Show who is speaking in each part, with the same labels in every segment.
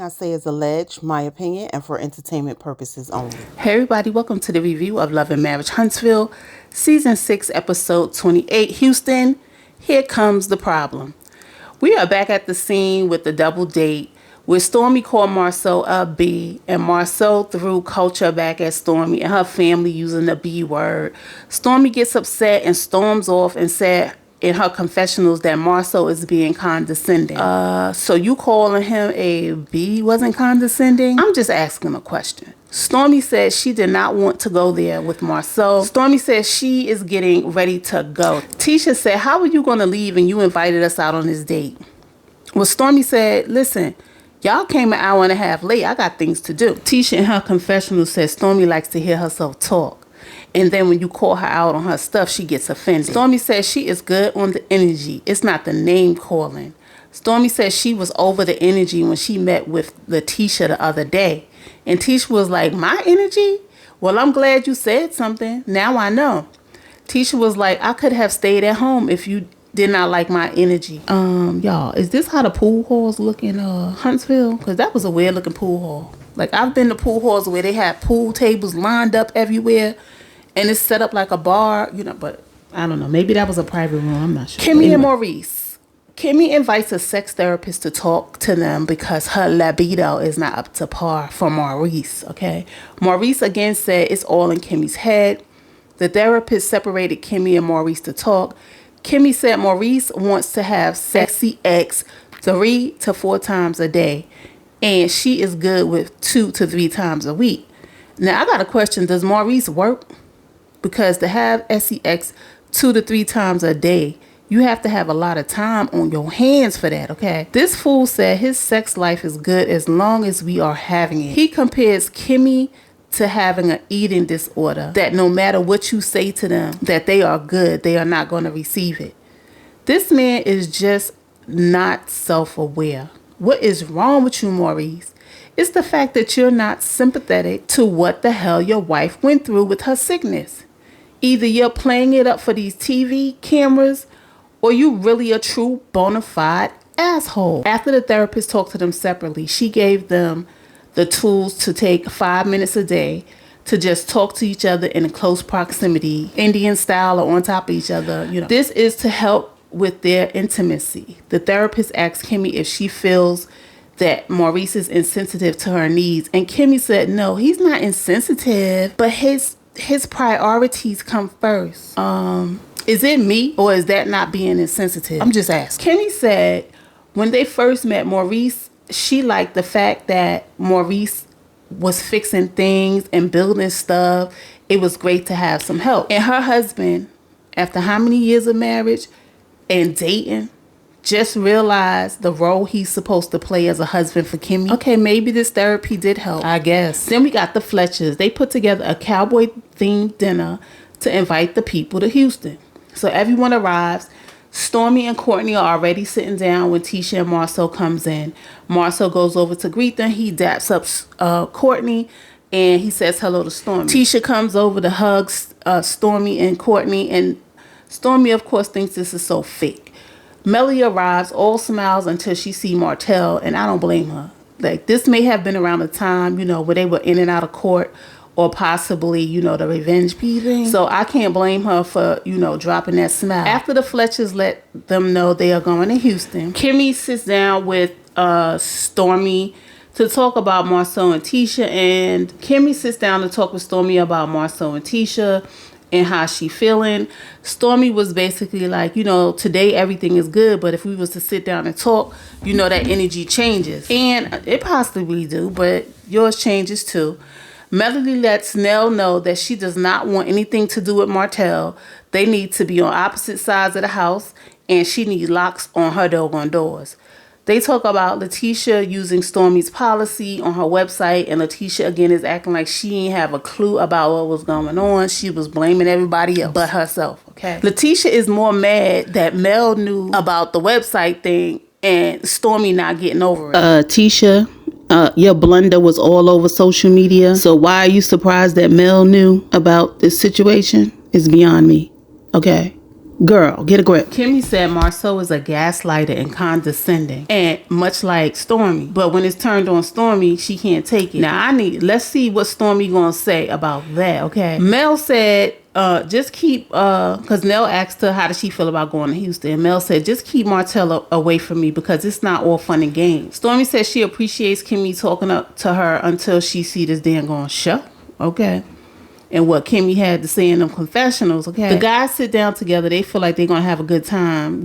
Speaker 1: I say is alleged, my opinion, and for entertainment purposes only.
Speaker 2: Hey everybody, welcome to the review of Love and Marriage Huntsville, Season 6, Episode 28, Houston. Here comes the problem. We are back at the scene with the double date, where Stormy called Marcel a B, and Marcel threw culture back at Stormy and her family using the B word. Stormy gets upset and storms off and said in her confessionals that Marcel is being condescending. So you calling him a B wasn't condescending? I'm just asking a question. Stormy said she did not want to go there with Marcel. Stormy said she is getting ready to go. Tisha said, how are you going to leave and you invited us out on this date? Well, Stormy said, listen, y'all came an hour and a half late. I got things to do. Tisha in her confessional said Stormy likes to hear herself talk. And then when you call her out on her stuff, she gets offended. Stormy says she is good on the energy. It's not the name calling. Stormy says she was over the energy when she met with Letitia the other day. And Tisha was like, my energy? Well, I'm glad you said something. Now I know. Tisha was like, I could have stayed at home if you did not like my energy. Y'all, is this how the pool halls look in Huntsville? Because that was a weird looking pool hall. Like, I've been to pool halls where they have pool tables lined up everywhere. And it's set up like a bar, but I don't know. Maybe that was a private room. I'm not sure. Kimmy and Maurice. Kimmy invites a sex therapist to talk to them because her libido is not up to par for Maurice, okay? Maurice again said it's all in Kimmy's head. The therapist separated Kimmy and Maurice to talk. Kimmy said Maurice wants to have sexy X 3 to 4 times a day. And she is good with 2 to 3 times a week. Now, I got a question. Does Maurice work? Because to have sex 2 to 3 times a day, you have to have a lot of time on your hands for that, okay? This fool said his sex life is good as long as we are having it. He compares Kimmy to having an eating disorder, that no matter what you say to them, that they are good, they are not going to receive it. This man is just not self-aware. What is wrong with you, Maurice? It's the fact that you're not sympathetic to what the hell your wife went through with her sickness. Either you're playing it up for these TV cameras or you really a true bona fide asshole. After the therapist talked to them separately, she gave them the tools to take 5 minutes a day to just talk to each other in close proximity, Indian style or on top of each other. This is to help with their intimacy. The therapist asked Kimmy if she feels that Maurice is insensitive to her needs. And Kimmy said, no, he's not insensitive, but his priorities come first. Is it me or is that not being insensitive? I'm just asking. Kimmy said when they first met Maurice, she liked the fact that Maurice was fixing things and building stuff. It was great to have some help. And her husband, after how many years of marriage and dating, just realized the role he's supposed to play as a husband for Kimmy. Okay, maybe this therapy did help, I guess. Then we got the Fletchers. They put together a cowboy-themed dinner to invite the people to Houston. So everyone arrives. Stormy and Courtney are already sitting down when Tisha and Marcel comes in. Marcel goes over to greet them. He daps up Courtney and he says hello to Stormy. Tisha comes over to hug Stormy and Courtney, and Stormy, of course, thinks this is so fake. Melly arrives, all smiles until she see Martell, and I don't blame her. Like, this may have been around the time, where they were in and out of court, or possibly, the revenge P thing. So I can't blame her for, dropping that smile. After the Fletchers let them know they are going to Houston, Kimmy sits down with Stormy to talk about Marcel and Tisha, and Kimmy sits down to talk with Stormy about Marcel and Tisha and how she feeling. Stormy was basically like, today everything is good, but if we was to sit down and talk, that energy changes. And it possibly do, but yours changes too. Melody lets Nell know that she does not want anything to do with Martell. They need to be on opposite sides of the house, and she needs locks on her doggone doors. They talk about Letitia using Stormy's policy on her website, and Letitia again is acting like she ain't have a clue about what was going on. She was blaming everybody else but herself, okay? Letitia is more mad that Mel knew about the website thing and Stormy not getting over it. Tisha, your blunder was all over social media, so why are you surprised that Mel knew about this situation? It's beyond me, okay?
Speaker 3: Girl, get a grip.
Speaker 2: Kimmy said Marceau is a gaslighter and condescending, and much like Stormy. But when it's turned on Stormy, she can't take it. Now let's see what Stormy gonna say about that. Okay. Mel said, just keep, cause Nell asked her how does she feel about going to Houston. Mel said, just keep Martell away from me because it's not all fun and games. Stormy said she appreciates Kimmy talking up to her until she see this damn going show. Okay. And what Kimmy had to say in them confessionals, okay? The guys sit down together. They feel like they're going to have a good time,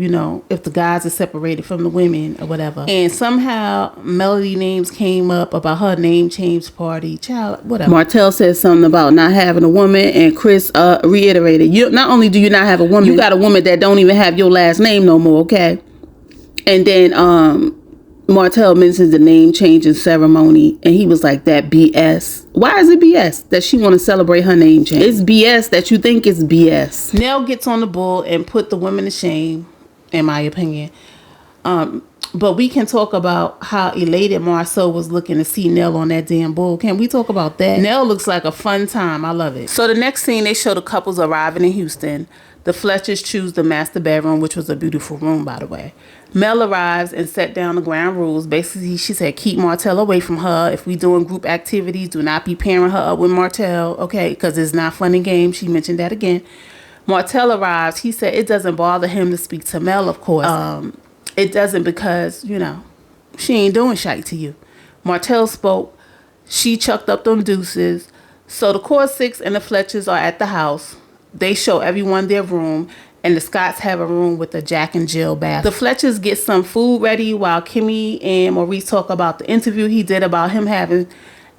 Speaker 2: if the guys are separated from the women or whatever. And somehow Melody names came up about her name change party. Child, whatever.
Speaker 3: Martell said something about not having a woman, and Chris reiterated, not only do you not have a woman, you got a woman that don't even have your last name no more, okay? And then Martell mentions the name changing ceremony, and he was like, that BS. Why is it BS that she want to celebrate her name change? It's BS that you think it's BS.
Speaker 2: Nell gets on the bull and put the women to shame, in my opinion. But we can talk about how elated Marceau was looking to see Nell on that damn bull. Can we talk about that? Nell looks like a fun time. I love it. So the next scene, they show the couples arriving in Houston. The Fletchers choose the master bedroom, which was a beautiful room, by the way. Mel arrives and set down the ground rules. Basically, she said, keep Martell away from her. If we doing group activities, do not be pairing her up with Martell, okay? Because it's not fun and games. She mentioned that again. Martell arrives. He said it doesn't bother him to speak to Mel, of course. It doesn't because, she ain't doing shite to you. Martell spoke. She chucked up them deuces. So the Core Six and the Fletchers are at the house. They show everyone their room, and the Scotts have a room with a Jack and Jill bath. The Fletchers get some food ready while Kimmy and Maurice talk about the interview he did about him having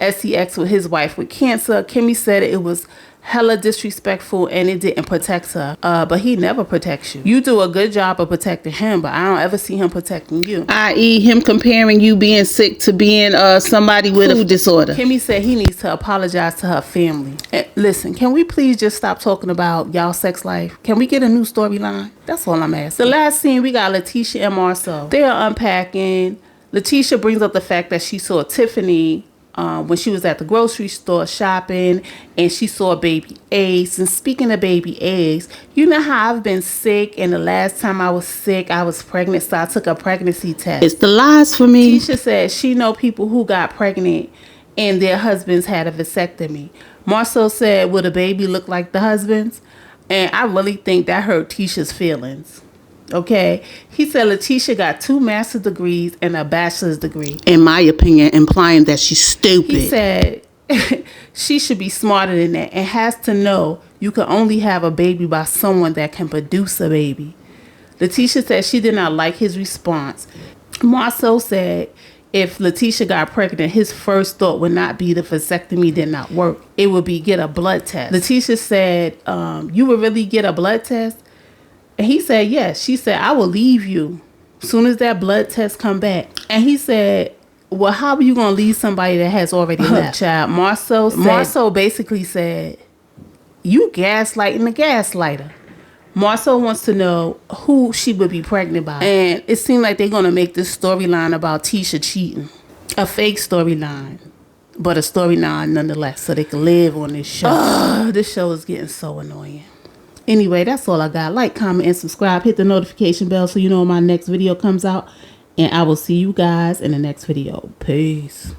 Speaker 2: sex with his wife with cancer. Kimmy said it was hella disrespectful and it didn't protect her. But he never protects you. You do a good job of protecting him, but I don't ever see him protecting you.
Speaker 3: I.e. him comparing you being sick to being somebody with a food disorder.
Speaker 2: Kimmy said he needs to apologize to her family. And listen, can we please just stop talking about y'all sex life? Can we get a new storyline? That's all I'm asking. The last scene, we got Letitia and Marceau. They are unpacking. Letitia brings up the fact that she saw Tiffany when she was at the grocery store shopping, and she saw baby Ace. And speaking of baby Ace, you know how I've been sick, and the last time I was sick, I was pregnant, so I took a pregnancy test.
Speaker 3: It's the lies for me.
Speaker 2: Tisha said she know people who got pregnant and their husbands had a vasectomy. Marceau said, would a baby look like the husband's? And I really think that hurt Tisha's feelings. Okay, he said Letitia got 2 master's degrees and a bachelor's degree.
Speaker 3: In my opinion, implying that she's stupid.
Speaker 2: He said she should be smarter than that and has to know you can only have a baby by someone that can produce a baby. Letitia said she did not like his response. Marceau said if Letitia got pregnant, his first thought would not be the vasectomy did not work. It would be get a blood test. Letitia said, you would really get a blood test? And he said, yes. She said, I will leave you soon as that blood test come back. And he said, well, how are you going to leave somebody that has already left? Child, Marceau basically said, you gaslighting the gaslighter. Marceau wants to know who she would be pregnant by. And it seemed like they're going to make this storyline about Tisha cheating. A fake storyline, but a storyline nonetheless, so they can live on this show. This show is getting so annoying. Anyway, that's all I got. Like, comment, and subscribe. Hit the notification bell so you know when my next video comes out. And I will see you guys in the next video. Peace.